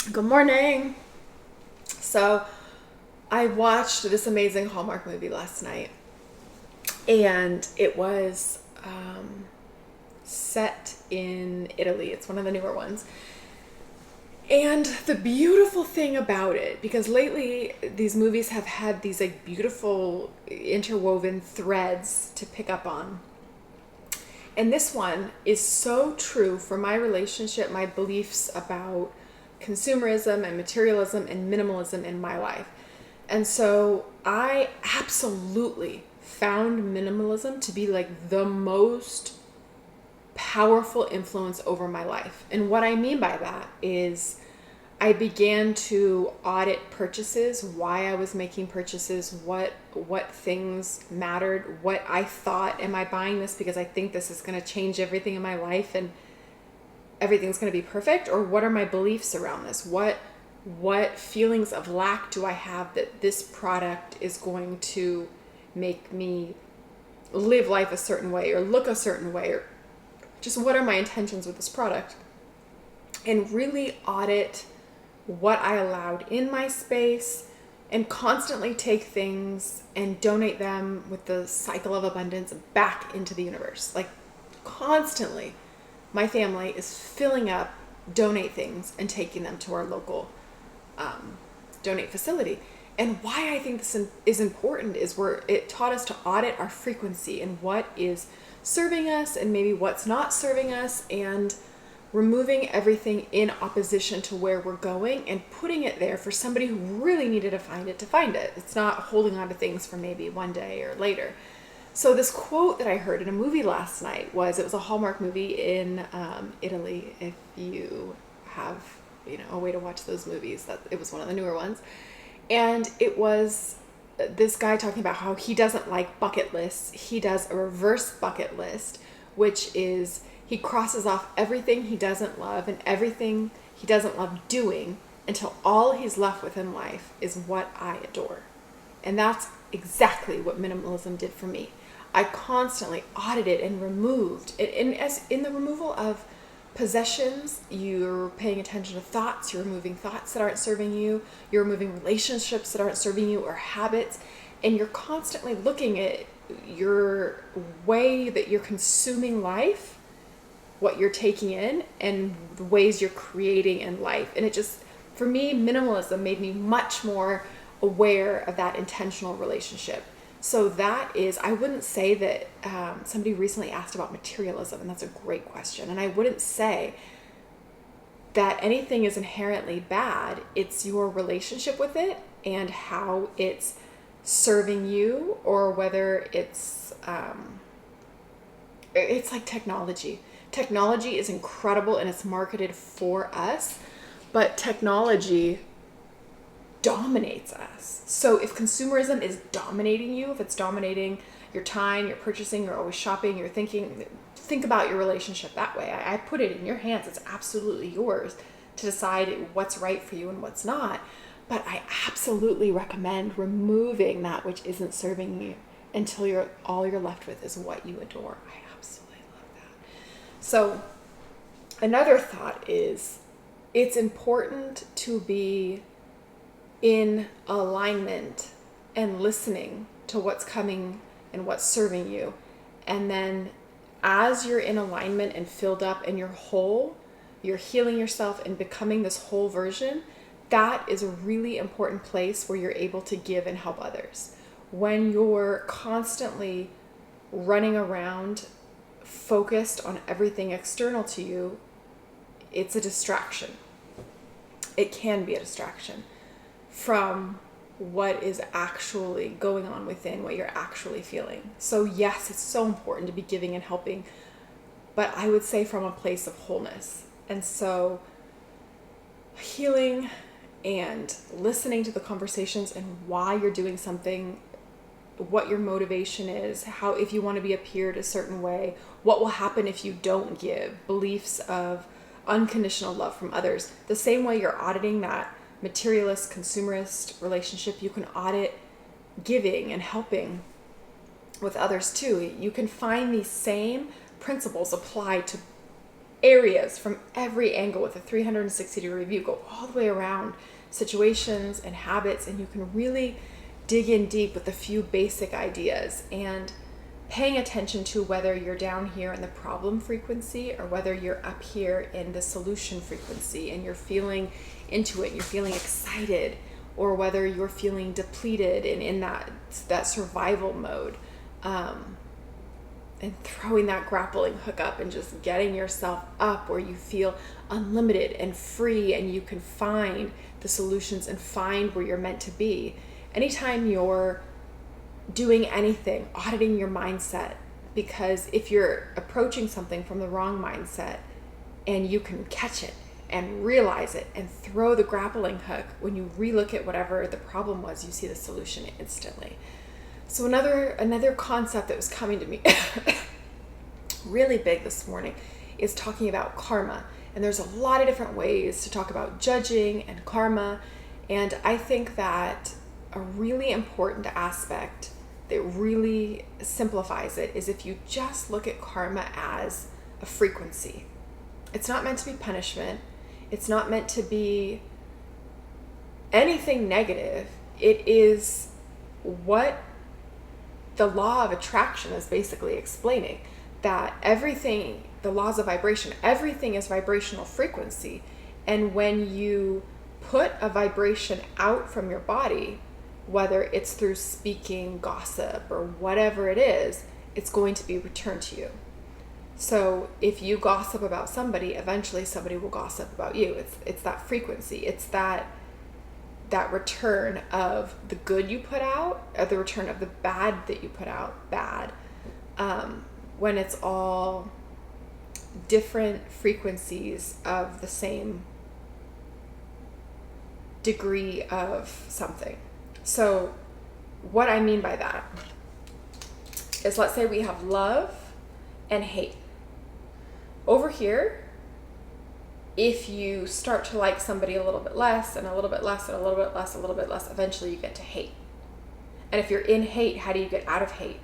Good morning. So, I watched this amazing Hallmark movie last night, and it was set in Italy. It's one of the newer ones. And the beautiful thing about it, because lately these movies have had these like beautiful interwoven threads to pick up on. And this one is so true for my relationship, my beliefs about consumerism and materialism and minimalism in my life. And so I absolutely found minimalism to be like the most powerful influence over my life. And what I mean by that is I began to audit purchases, why I was making purchases, what things mattered, what I thought, am I buying this because I think this is going to change everything in my life and everything's going to be perfect, or what are my beliefs around this? What feelings of lack do I have that this product is going to make me live life a certain way or look a certain way, or just what are my intentions with this product? And really audit what I allowed in my space and constantly take things and donate them with the cycle of abundance back into the universe. Like constantly, my family is filling up donate things and taking them to our local donate facility. And why I think this is important is it taught us to audit our frequency and what is serving us and maybe what's not serving us, and removing everything in opposition to where we're going and putting it there for somebody who really needed to find it. It's not holding on to things for maybe one day or later. So this quote that I heard in a movie last night it was a Hallmark movie in Italy. If you have a way to watch those movies, that it was one of the newer ones, and it was this guy talking about how he doesn't like bucket lists. He does a reverse bucket list, which is he crosses off everything he doesn't love and everything he doesn't love doing until all he's left with in life is what I adore. And that's exactly what minimalism did for me. I constantly audited and removed it. And as in the removal of possessions, you're paying attention to thoughts, you're removing thoughts that aren't serving you, you're removing relationships that aren't serving you, or habits, and you're constantly looking at your way that you're consuming life, what you're taking in, and the ways you're creating in life. And it just, for me, minimalism made me much more aware of that intentional relationship. So that is, I wouldn't say that somebody recently asked about materialism, and that's a great question. And I wouldn't say that anything is inherently bad. It's your relationship with it and how it's serving you, or whether it's like technology. Technology is incredible and it's marketed for us, but technology dominates us. So if consumerism is dominating you, if it's dominating your time, you're purchasing, you're always shopping, you're thinking, think about your relationship that way. I put it in your hands. It's absolutely yours to decide what's right for you and what's not. But I absolutely recommend removing that which isn't serving you until all you're left with is what you adore. I absolutely love that. So another thought is it's important to be in alignment and listening to what's coming and what's serving you. And then as you're in alignment and filled up and you're whole, you're healing yourself and becoming this whole version, that is a really important place where you're able to give and help others. When you're constantly running around focused on everything external to you, it's a distraction. It can be a distraction from what is actually going on within, what you're actually feeling. So yes, it's so important to be giving and helping, but I would say from a place of wholeness. And so healing and listening to the conversations and why you're doing something, what your motivation is, how, if you want to be appeared a certain way, what will happen if you don't give, beliefs of unconditional love from others. The same way you're auditing that materialist, consumerist relationship, you can audit giving and helping with others too. You can find these same principles applied to areas from every angle with a 360-degree view, go all the way around situations and habits, and you can really dig in deep with a few basic ideas, and paying attention to whether you're down here in the problem frequency or whether you're up here in the solution frequency, and you're feeling into it, and you're feeling excited, or whether you're feeling depleted and in that survival mode, and throwing that grappling hook up and just getting yourself up where you feel unlimited and free, and you can find the solutions and find where you're meant to be. Anytime you're doing anything, auditing your mindset, because if you're approaching something from the wrong mindset and you can catch it and realize it and throw the grappling hook, when you relook at whatever the problem was, you see the solution instantly. So another concept that was coming to me really big this morning is talking about karma. And there's a lot of different ways to talk about judging and karma. And I think that a really important aspect that really simplifies it is if you just look at karma as a frequency. It's not meant to be punishment. It's not meant to be anything negative. It is what the law of attraction is basically explaining, that everything, the laws of vibration, everything is vibrational frequency. And when you put a vibration out from your body, whether it's through speaking, gossip, or whatever it is, it's going to be returned to you. So if you gossip about somebody, eventually somebody will gossip about you. It's that frequency. It's that return of the good you put out, or the return of the bad that you put out, bad. When it's all different frequencies of the same degree of something. So what I mean by that is, let's say we have love and hate. Over here, if you start to like somebody a little bit less and a little bit less and a little bit less, a little bit less, eventually you get to hate. And if you're in hate, how do you get out of hate?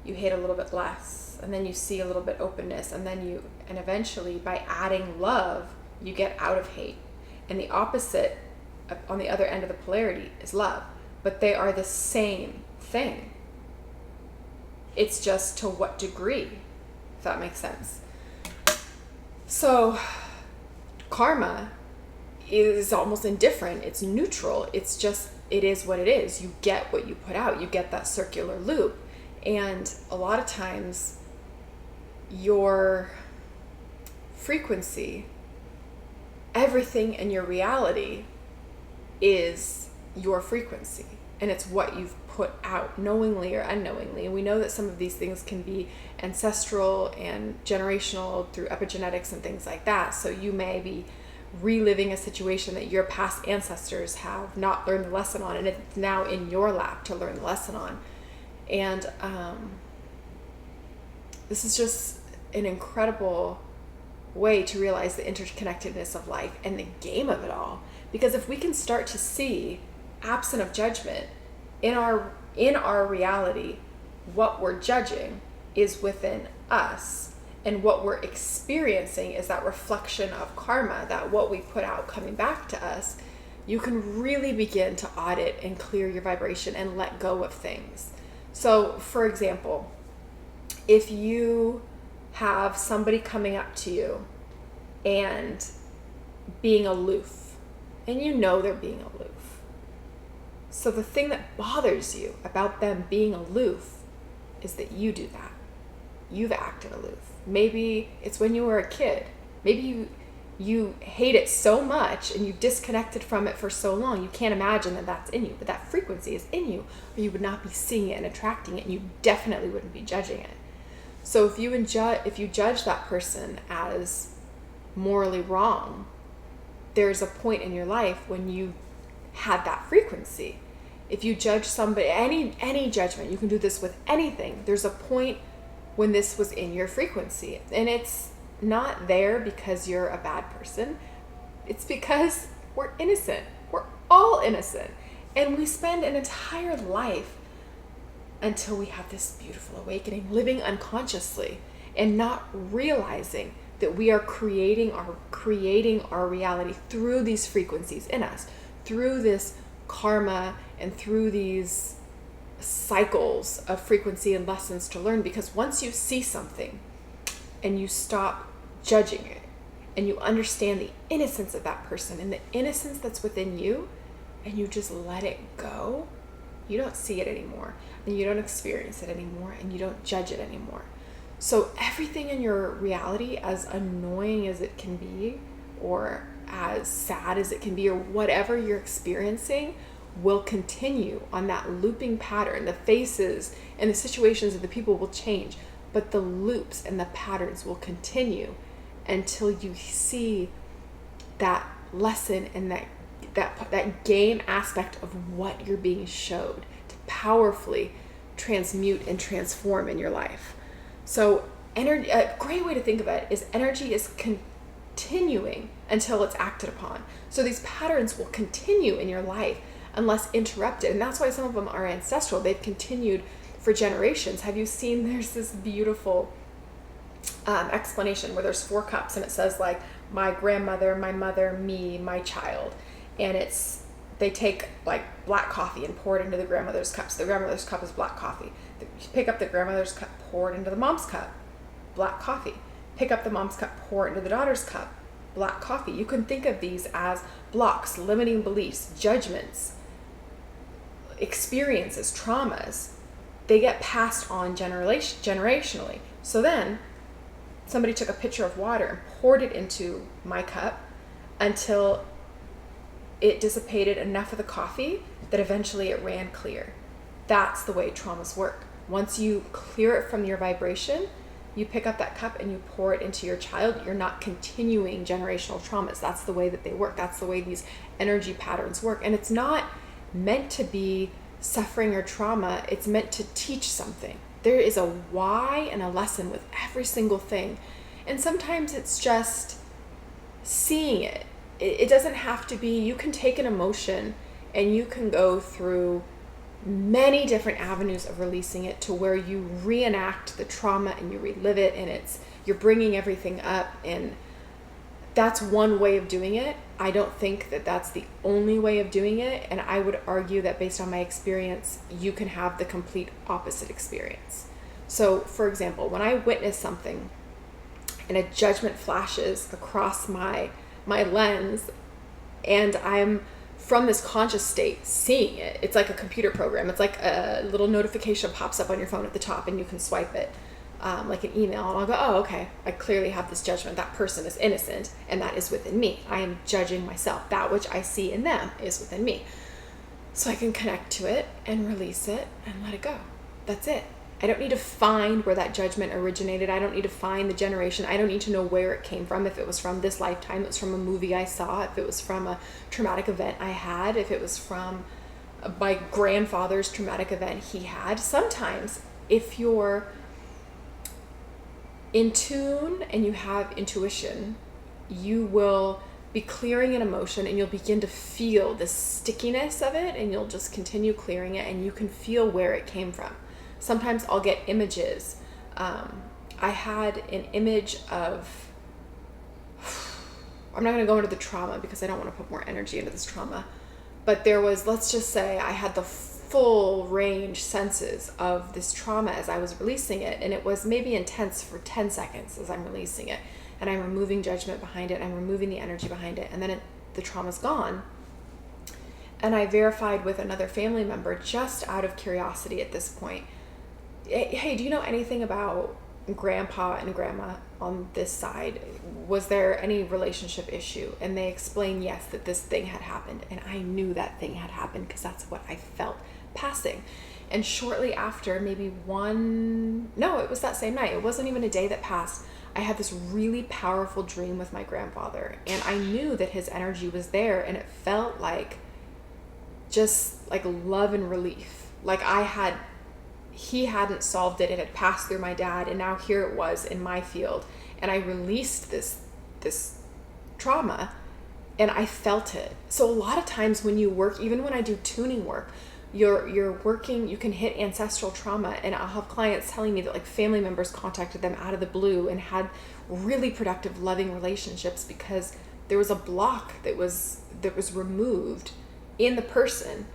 You hate a little bit less, and then you see a little bit openness, and eventually by adding love, you get out of hate. And the opposite on the other end of the polarity is love. But they are the same thing. It's just to what degree, if that makes sense. So karma is almost indifferent. It's neutral. It's just, it is what it is. You get what you put out. You get that circular loop. And a lot of times your frequency, everything in your reality is your frequency, and it's what you've put out, knowingly or unknowingly. And we know that some of these things can be ancestral and generational through epigenetics and things like that. So you may be reliving a situation that your past ancestors have not learned the lesson on, and it's now in your lap to learn the lesson on. And this is just an incredible way to realize the interconnectedness of life and the game of it all. Because if we can start to see, absent of judgment, in our reality, what we're judging is within us, and what we're experiencing is that reflection of karma, that what we put out coming back to us, you can really begin to audit and clear your vibration and let go of things. So, for example, if you have somebody coming up to you and being aloof, and you know they're being aloof. So the thing that bothers you about them being aloof is that you do that. You've acted aloof. Maybe it's when you were a kid. Maybe you hate it so much and you disconnected from it for so long, you can't imagine that that's in you. But that frequency is in you, or you would not be seeing it and attracting it, and you definitely wouldn't be judging it. So if you judge that person as morally wrong, there's a point in your life when you had that frequency. If you judge somebody, any judgment, you can do this with anything. There's a point when this was in your frequency, and it's not there because you're a bad person. It's because we're innocent. We're all innocent, and we spend an entire life until we have this beautiful awakening, living unconsciously and not realizing that we are creating our reality through these frequencies in us, through this karma and through these cycles of frequency and lessons to learn. Because once you see something and you stop judging it and you understand the innocence of that person and the innocence that's within you, and you just let it go, you don't see it anymore, and you don't experience it anymore, and you don't judge it anymore. So everything in your reality, as annoying as it can be, or as sad as it can be, or whatever you're experiencing, will continue on that looping pattern. The faces and the situations of the people will change, but the loops and the patterns will continue until you see that lesson and that game aspect of what you're being showed to powerfully transmute and transform in your life. So energy, a great way to think of it is energy is continuing until it's acted upon. So these patterns will continue in your life unless interrupted. And that's why some of them are ancestral. They've continued for generations. Have you seen, there's this beautiful explanation where there's 4 cups and it says like my grandmother, my mother, me, my child. And they take like black coffee and pour it into the grandmother's cup. So the grandmother's cup is black coffee. You pick up the grandmother's cup, pour it into the mom's cup, black coffee. Pick up the mom's cup, pour it into the daughter's cup, black coffee. You can think of these as blocks, limiting beliefs, judgments, experiences, traumas. They get passed on generationally. So then somebody took a pitcher of water and poured it into my cup until it dissipated enough of the coffee that eventually it ran clear. That's the way traumas work. Once you clear it from your vibration, you pick up that cup and you pour it into your child. You're not continuing generational traumas. That's the way that they work. That's the way these energy patterns work. And it's not meant to be suffering or trauma. It's meant to teach something. There is a why and a lesson with every single thing. And sometimes it's just seeing it. It doesn't have to be, you can take an emotion and you can go through many different avenues of releasing it to where you reenact the trauma and you relive it, and you're bringing everything up, and that's one way of doing it. I don't think that that's the only way of doing it, and I would argue that based on my experience, you can have the complete opposite experience. So, for example, when I witness something and a judgment flashes across my lens and I'm from this conscious state seeing it, it's like a computer program. It's like a little notification pops up on your phone at the top and you can swipe it like an email, and I'll go, oh, okay, I clearly have this judgment. That person is innocent and that is within me. I am judging myself. That which I see in them is within me. So I can connect to it and release it and let it go. That's it. I don't need to find where that judgment originated. I don't need to find the generation. I don't need to know where it came from. If it was from this lifetime, it was from a movie I saw, if it was from a traumatic event I had, if it was from my grandfather's traumatic event he had. Sometimes if you're in tune and you have intuition, you will be clearing an emotion and you'll begin to feel the stickiness of it, and you'll just continue clearing it and you can feel where it came from. Sometimes I'll get images. I had an image of, I'm not going to go into the trauma because I don't want to put more energy into this trauma, but there was, let's just say I had the full range senses of this trauma as I was releasing it, and it was maybe intense for 10 seconds as I'm releasing it, and I'm removing judgment behind it, I'm removing the energy behind it, and then the trauma's gone. And I verified with another family member, just out of curiosity at this point, hey, do you know anything about grandpa and grandma on this side? Was there any relationship issue? And they explained yes, that this thing had happened. And I knew that thing had happened because that's what I felt passing. And shortly after, it was that same night. It wasn't even a day that passed. I had this really powerful dream with my grandfather. And I knew that his energy was there, and it felt like just like love and relief. Like he hadn't solved it. It had passed through my dad, and now here it was in my field, and I released this trauma, and I felt it. So a lot of times when you work, even when I do tuning work, you're working, you can hit ancestral trauma. And I'll have clients telling me that like family members contacted them out of the blue and had really productive, loving relationships because there was a block that was removed in the person.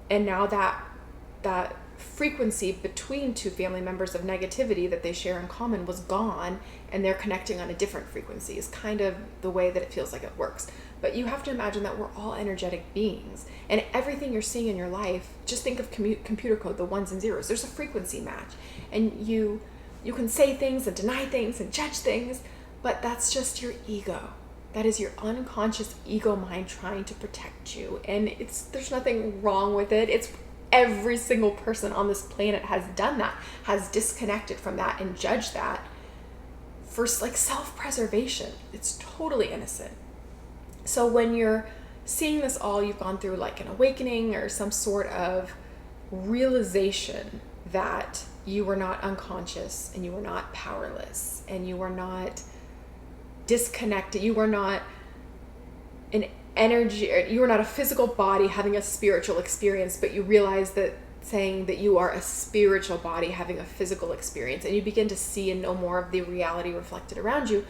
And now that frequency between two family members of negativity that they share in common was gone, and they're connecting on a different frequency is kind of the way that it feels like it works. But you have to imagine that we're all energetic beings, and everything you're seeing in your life, just think of computer code, the ones and zeros. There's a frequency match, and you can say things and deny things and judge things, but that's just your ego. That is your unconscious ego mind trying to protect you, and there's nothing wrong with it. It's every single person on this planet has done that, has disconnected from that and judged that for like self-preservation. It's totally innocent. So when you're seeing this all, you've gone through like an awakening or some sort of realization that you were not unconscious and you were not powerless and you were not disconnected. You were not an energy, or you were not a physical body having a spiritual experience, but you realize that saying that you are a spiritual body having a physical experience, and you begin to see and know more of the reality reflected around you,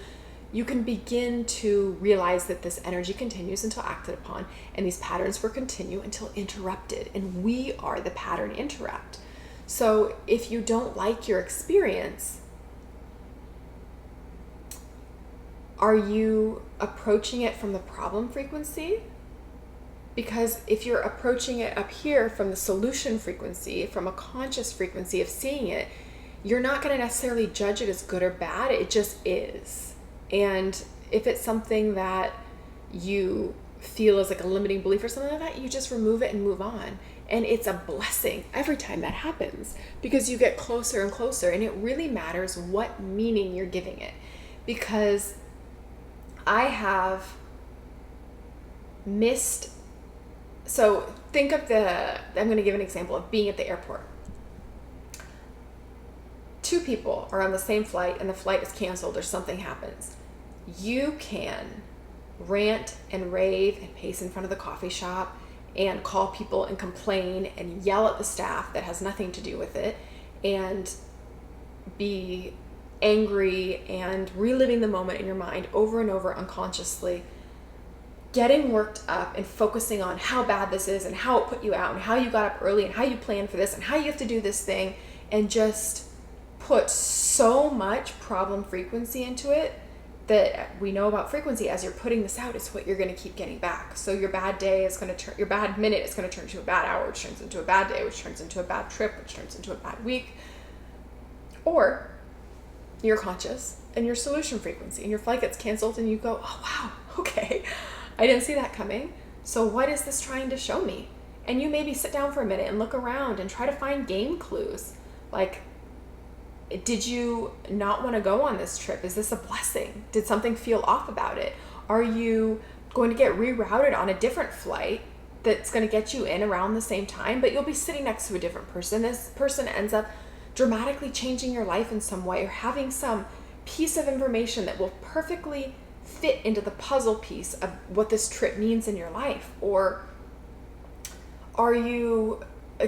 you can begin to realize that this energy continues until acted upon, and these patterns will continue until interrupted, and we are the pattern interrupt. So if you don't like your experience, are you approaching it from the problem frequency? Because if you're approaching it up here from the solution frequency, from a conscious frequency of seeing it, you're not going to necessarily judge it as good or bad. It just is. And if it's something that you feel is like a limiting belief or something like that, you just remove it and move on. And it's a blessing every time that happens, because you get closer and closer, and it really matters what meaning you're giving it. Because I have missed, so think of I'm going to give an example of being at the airport. Two people are on the same flight and the flight is canceled or something happens. You can rant and rave and pace in front of the coffee shop and call people and complain and yell at the staff that has nothing to do with it and be angry and reliving the moment in your mind over and over unconsciously, getting worked up and focusing on how bad this is and how it put you out and how you got up early and how you planned for this and how you have to do this thing, and just put so much problem frequency into it that we know about frequency. As you're putting this out, it's what you're going to keep getting back. So your bad day is going to turn, your bad minute is going to turn to a bad hour, which turns into a bad day, which turns into a bad trip, which turns into a bad week. Or you're conscious and your solution frequency, and your flight gets canceled and you go, oh wow, okay, I didn't see that coming. So what is this trying to show me? And you maybe sit down for a minute and look around and try to find game clues. Like, did you not want to go on this trip? Is this a blessing? Did something feel off about it? Are you going to get rerouted on a different flight that's going to get you in around the same time, but you'll be sitting next to a different person? This person ends up dramatically changing your life in some way, or having some piece of information that will perfectly fit into the puzzle piece of what this trip means in your life. Or are you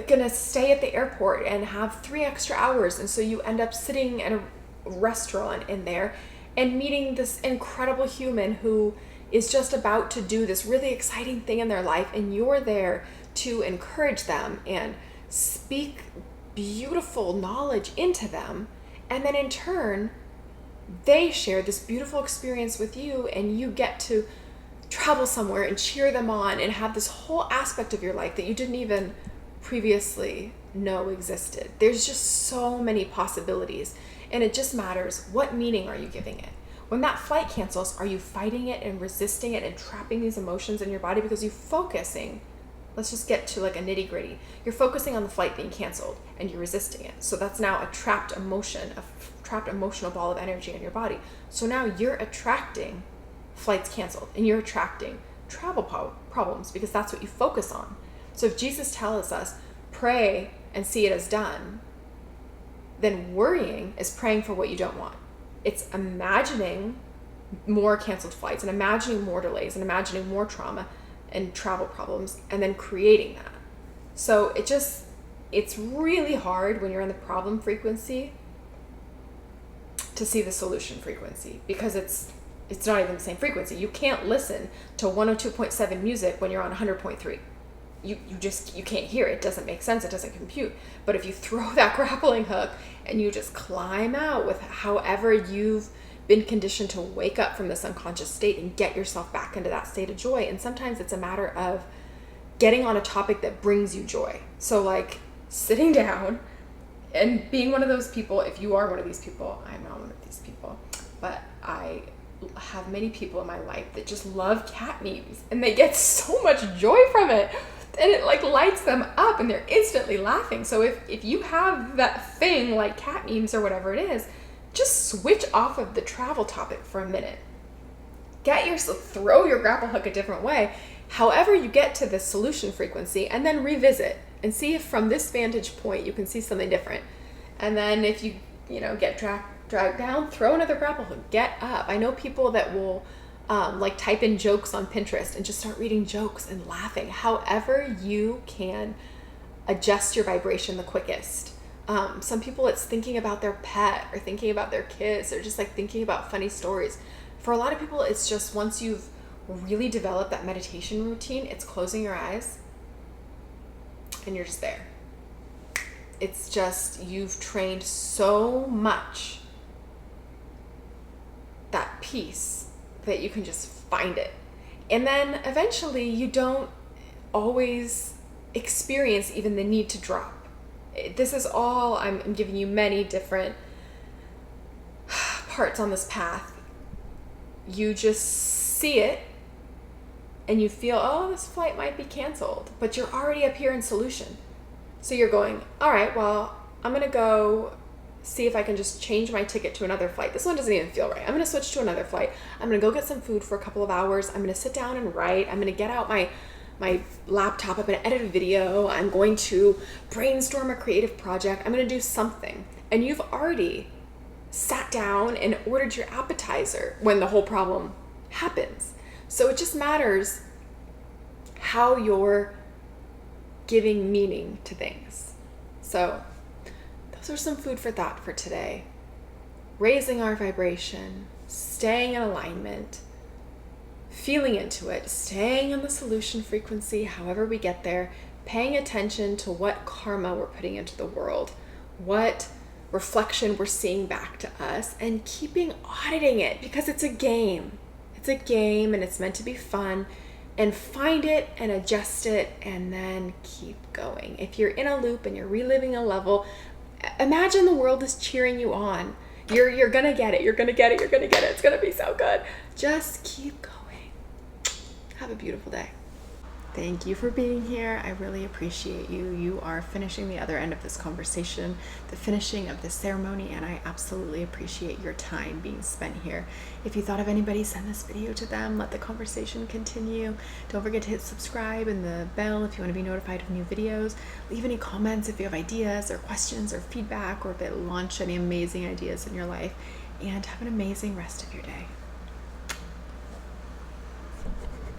gonna stay at the airport and have 3 extra hours, and so you end up sitting at a restaurant in there and meeting this incredible human who is just about to do this really exciting thing in their life, and you're there to encourage them and speak beautiful knowledge into them, and then in turn they share this beautiful experience with you, and you get to travel somewhere and cheer them on and have this whole aspect of your life that you didn't even previously know existed. There's just so many possibilities, and it just matters, what meaning are you giving it? When that flight cancels, are you fighting it and resisting it and trapping these emotions in your body because you're focusing? Let's just get to like a nitty gritty. You're focusing on the flight being canceled and you're resisting it. So that's now a trapped emotion, a trapped emotional ball of energy in your body. So now you're attracting flights canceled, and you're attracting travel problems because that's what you focus on. So if Jesus tells us, pray and see it as done, then worrying is praying for what you don't want. It's imagining more canceled flights and imagining more delays and imagining more trauma and travel problems, and then creating that. So it's really hard when you're in the problem frequency to see the solution frequency, because it's not even the same frequency. You can't listen to 102.7 music when you're on 100.3. You can't hear it. It doesn't make sense. It doesn't compute. But if you throw that grappling hook and you just climb out with however you've been conditioned to wake up from this unconscious state and get yourself back into that state of joy. And sometimes it's a matter of getting on a topic that brings you joy. So like sitting down and being one of those people. If you are one of these people, I'm not one of these people, but I have many people in my life that just love cat memes, and they get so much joy from it, and it like lights them up and they're instantly laughing. So if you have that thing like cat memes or whatever it is, just switch off of the travel topic for a minute. Throw your grapple hook a different way, however you get to the solution frequency, and then revisit and see if from this vantage point you can see something different. And then if you get dragged down, throw another grapple hook, get up. I know people that will like type in jokes on Pinterest and just start reading jokes and laughing. However you can adjust your vibration the quickest. Some people, it's thinking about their pet or thinking about their kids, or just like thinking about funny stories. For a lot of people, it's just once you've really developed that meditation routine, it's closing your eyes and you're just there. It's just, you've trained so much that peace that you can just find it. And then eventually you don't always experience even the need to drop. This is all, I'm giving you many different parts on this path. You just see it and you feel, oh, this flight might be canceled, but you're already up here in solution. So you're going, all right, well, I'm going to go see if I can just change my ticket to another flight. This one doesn't even feel right. I'm going to switch to another flight. I'm going to go get some food for a couple of hours. I'm going to sit down and write. I'm going to get out my laptop. I'm going to edit a video. I'm going to brainstorm a creative project. I'm going to do something. And you've already sat down and ordered your appetizer when the whole problem happens. So it just matters how you're giving meaning to things. So those are some food for thought for today. Raising our vibration, staying in alignment, feeling into it, staying in the solution frequency, however we get there, paying attention to what karma we're putting into the world, what reflection we're seeing back to us, and keeping auditing it, because it's a game. It's a game and it's meant to be fun. And find it and adjust it and then keep going. If you're in a loop and you're reliving a level, imagine the world is cheering you on. You're gonna get it. You're gonna get it. You're gonna get it. It's gonna be so good. Just keep going. Have a beautiful day. Thank you for being here. I really appreciate you. You are finishing the other end of this conversation, the finishing of this ceremony, and I absolutely appreciate your time being spent here. If you thought of anybody, send this video to them. Let the conversation continue. Don't forget to hit subscribe and the bell if you want to be notified of new videos. Leave any comments if you have ideas or questions or feedback, or if it launched any amazing ideas in your life. And have an amazing rest of your day.